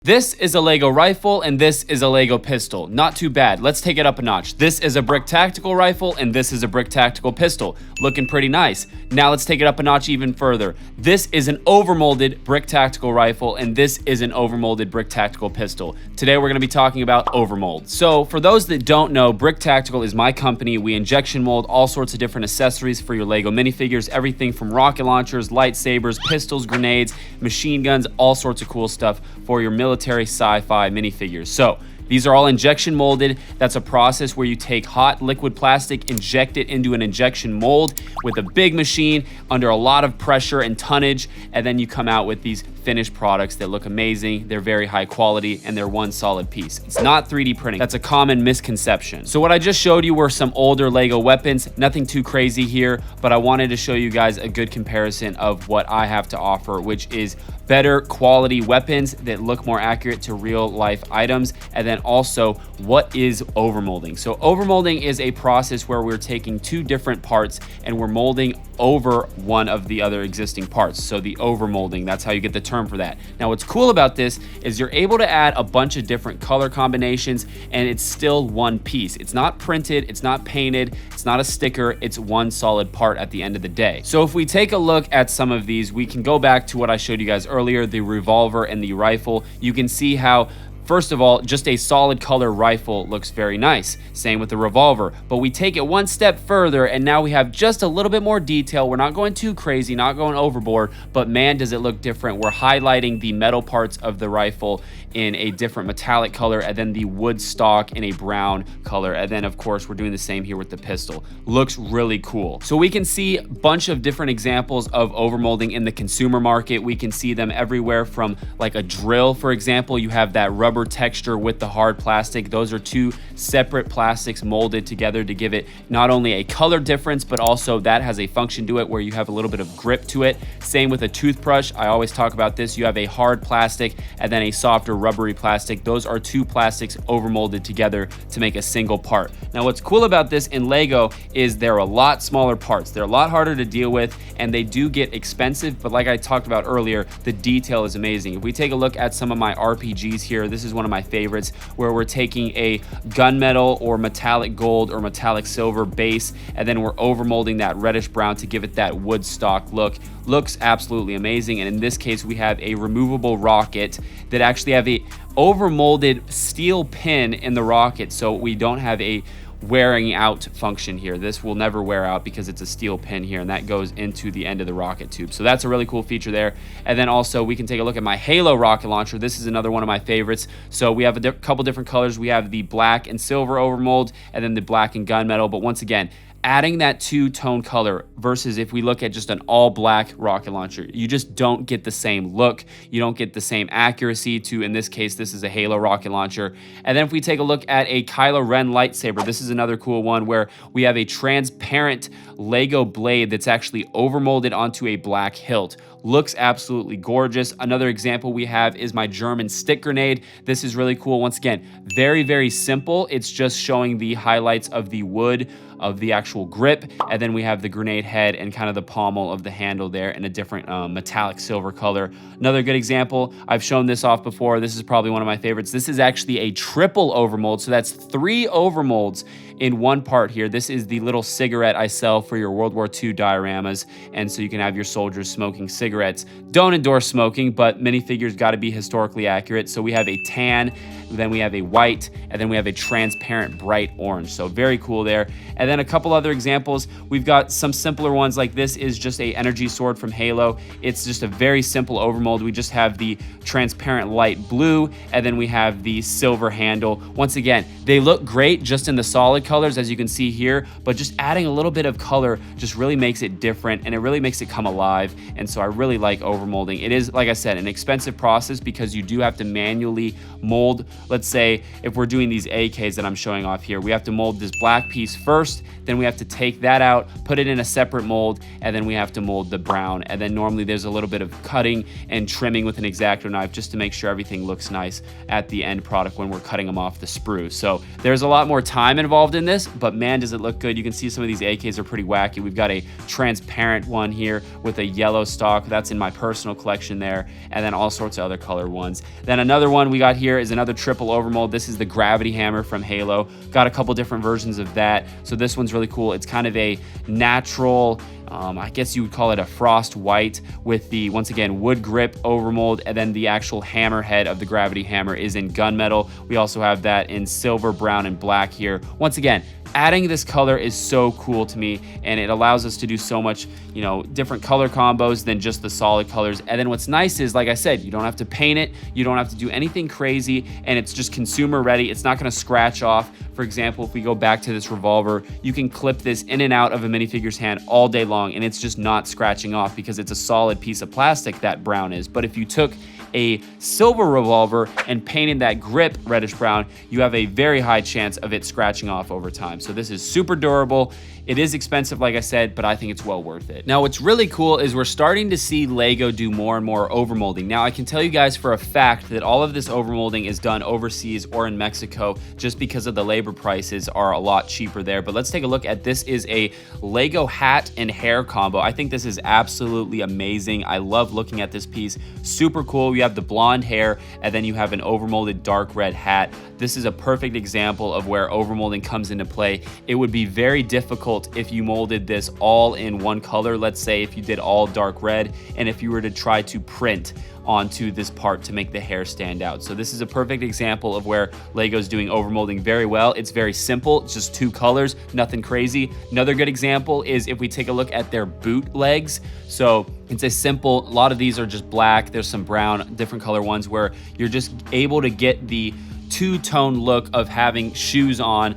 This is a Lego rifle and this is a Lego pistol. Not too bad. Let's take it up a notch. This is a BrickTactical rifle and this is a BrickTactical pistol. Looking pretty nice. Now let's take it up a notch even further. This is an overmolded BrickTactical rifle and this is an overmolded BrickTactical pistol. Today we're going to be talking about overmold. So for those that don't know, BrickTactical is my company. We injection mold all sorts of different accessories for your Lego minifigures. Everything from rocket launchers, lightsabers, pistols, grenades, machine guns, all sorts of cool stuff for your military sci-fi minifigures. So these are all injection molded. That's a process where you take hot liquid plastic, inject it into an injection mold with a big machine under a lot of pressure and tonnage, and then you come out with these finished products that look amazing. They're very high quality and they're one solid piece. It's not 3D printing. That's a common misconception. So what I just showed you were some older Lego weapons, nothing too crazy here, but I wanted to show you guys a good comparison of what I have to offer, which is better quality weapons that look more accurate to real life items. And then also, what is overmolding? So overmolding is a process where we're taking two different parts and we're molding over one of the other existing parts. So the overmolding, that's how you get the term for that. Now what's cool about this is you're able to add a bunch of different color combinations and it's still one piece. It's not printed, it's not painted, it's not a sticker, it's one solid part at the end of the day. So if we take a look at some of these, we can go back to what I showed you guys earlier, the revolver and the rifle. You can see how first of all, just a solid color rifle looks very nice. Same with the revolver. But we take it one step further and now we have just a little bit more detail. We're not going too crazy, not going overboard, but man, does it look different. We're highlighting the metal parts of the rifle in a different metallic color and then the wood stock in a brown color. And then of course, we're doing the same here with the pistol. Looks really cool. So we can see a bunch of different examples of overmolding in the consumer market. We can see them everywhere from like a drill, for example. You have that rubber texture with the hard plastic. Those are two separate plastics molded together to give it not only a color difference, but also that has a function to it where you have a little bit of grip to it. Same with a toothbrush. I always talk about this. You have a hard plastic and then a softer rubbery plastic. Those are two plastics overmolded together to make a single part. Now what's cool about this in Lego is they're a lot smaller parts. They're a lot harder to deal with and they do get expensive, but like I talked about earlier, the detail is amazing. If we take a look at some of my RPGs here, this is one of my favorites where we're taking a gunmetal or metallic gold or metallic silver base and then we're overmolding that reddish brown to give it that wood stock look. Looks absolutely amazing. And in this case, we have a removable rocket that actually have a overmolded steel pin in the rocket, so we don't have a wearing out function here. This will never wear out because it's a steel pin here and that goes into the end of the rocket tube. So that's a really cool feature there. And then also we can take a look at my Halo rocket launcher. This is another one of my favorites. So we have a couple different colors. We have the black and silver overmold and then the black and gunmetal. But once again, adding that two-tone color versus if we look at just an all-black rocket launcher, you just don't get the same look. You don't get the same accuracy to, in this case, this is a Halo rocket launcher. And then if we take a look at a Kylo Ren lightsaber, this is another cool one where we have a transparent Lego blade that's actually overmolded onto a black hilt. Looks absolutely gorgeous. Another example we have is my German stick grenade. This is really cool. Once again, very, very simple. It's just showing the highlights of the wood of the actual grip, and then we have the grenade head and kind of the pommel of the handle there in a different metallic silver color. Another good example, I've shown this off before. This is probably one of my favorites. This is actually a triple overmold, so that's 3 overmolds in one part here. This is the little cigarette I sell for your World War II dioramas, and so you can have your soldiers smoking cigarettes. Don't endorse smoking, but minifigures got to be historically accurate. So we have a tan, then we have a white, and then we have a transparent bright orange. So very cool there. And then a couple other examples. We've got some simpler ones, like this is just a energy sword from Halo. It's just a very simple overmold. We just have the transparent light blue, and then we have the silver handle. Once again, they look great just in the solid colors, as you can see here, but just adding a little bit of color just really makes it different, and it really makes it come alive. And so I really like overmolding. It is, like I said, an expensive process because you do have to manually mold. Let's say if we're doing these AKs that I'm showing off here, we have to mold this black piece first, first. Then we have to take that out, put it in a separate mold, and then we have to mold the brown. And then normally there's a little bit of cutting and trimming with an X-Acto knife just to make sure everything looks nice at the end product when we're cutting them off the sprue. So there's a lot more time involved in this, but man, does it look good. You can see some of these AKs are pretty wacky. We've got a transparent one here with a yellow stock. That's in my personal collection there, and then all sorts of other color ones. Then another one we got here is another triple overmold. This is the gravity hammer from Halo. Got a couple different versions of that. So this one's really cool. It's kind of a natural, I guess you would call it a frost white with the, once again, wood grip overmold, and then the actual hammer head of the gravity hammer is in gunmetal. We also have that in silver, brown, and black here. Once again, adding this color is so cool to me, and it allows us to do so much, you know, different color combos than just the solid colors. And then what's nice is, like I said, you don't have to paint it, you don't have to do anything crazy, and it's just consumer ready. It's not gonna scratch off. For example, if we go back to this revolver, you can clip this in and out of a minifigure's hand all day long, and it's just not scratching off because it's a solid piece of plastic, that brown is. But if you took a silver revolver and painted that grip reddish brown, you have a very high chance of it scratching off over time. So this is super durable. It is expensive, like I said, but I think it's well worth it. Now, what's really cool is we're starting to see Lego do more and more overmolding. Now, I can tell you guys for a fact that all of this overmolding is done overseas or in Mexico just because of the labor prices are a lot cheaper there. But let's take a look at this. Is a Lego hat and hair combo. I think this is absolutely amazing. I love looking at this piece. Super cool. You have the blonde hair, and then you have an overmolded dark red hat. This is a perfect example of where overmolding comes into play. It would be very difficult if you molded this all in one color. Let's say if you did all dark red, and if you were to try to print onto this part to make the hair stand out. So this is a perfect example of where Lego's doing overmolding very well. It's very simple. It's just two colors, nothing crazy. Another good example is if we take a look at their boot legs. So it's a simple, a lot of these are just black. There's some brown, different color ones where you're just able to get the two-tone look of having shoes on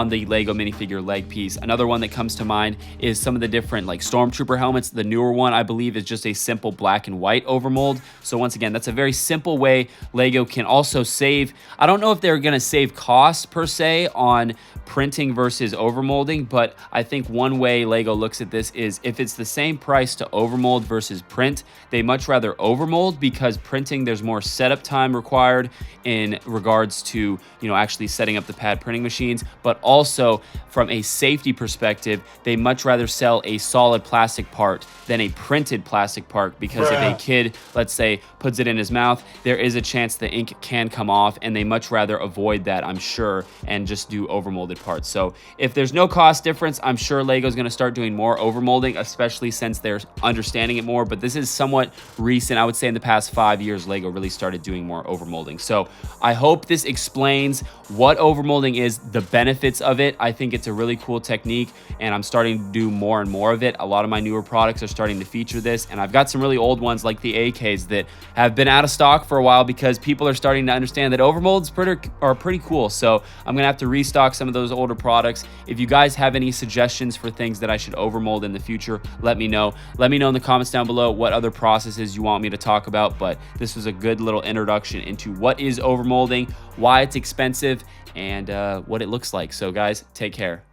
the Lego minifigure leg piece. Another one that comes to mind is some of the different like Stormtrooper helmets. The newer one, I believe, is just a simple black and white overmold. So once again, that's a very simple way Lego can also save. I don't know if they're gonna save costs per se on printing versus overmolding, but I think one way Lego looks at this is if it's the same price to overmold versus print, they much rather overmold, because printing, there's more setup time required in regards to, you know, actually setting up the pad printing machines. But also from a safety perspective, they much rather sell a solid plastic part than a printed plastic part, because if a kid, let's say, puts it in his mouth, there is a chance the ink can come off, and they much rather avoid that, I'm sure, and just do overmolded parts. So if there's no cost difference, I'm sure Lego's going to start doing more overmolding, especially since they're understanding it more. But this is somewhat recent. I would say in the past 5 years, Lego really started doing more overmolding. So I hope this explains what overmolding is, the benefits of it. I think it's a really cool technique, and I'm starting to do more and more of it. A lot of my newer products are starting to feature this, and I've got some really old ones like the AKs that have been out of stock for a while because people are starting to understand that overmolds are pretty cool. So I'm gonna have to restock some of those older products. If you guys have any suggestions for things that I should overmold in the future, let me know. Let me know in the comments down below what other processes you want me to talk about. But this was a good little introduction into what is overmolding, why it's expensive, and what it looks like. So guys, take care.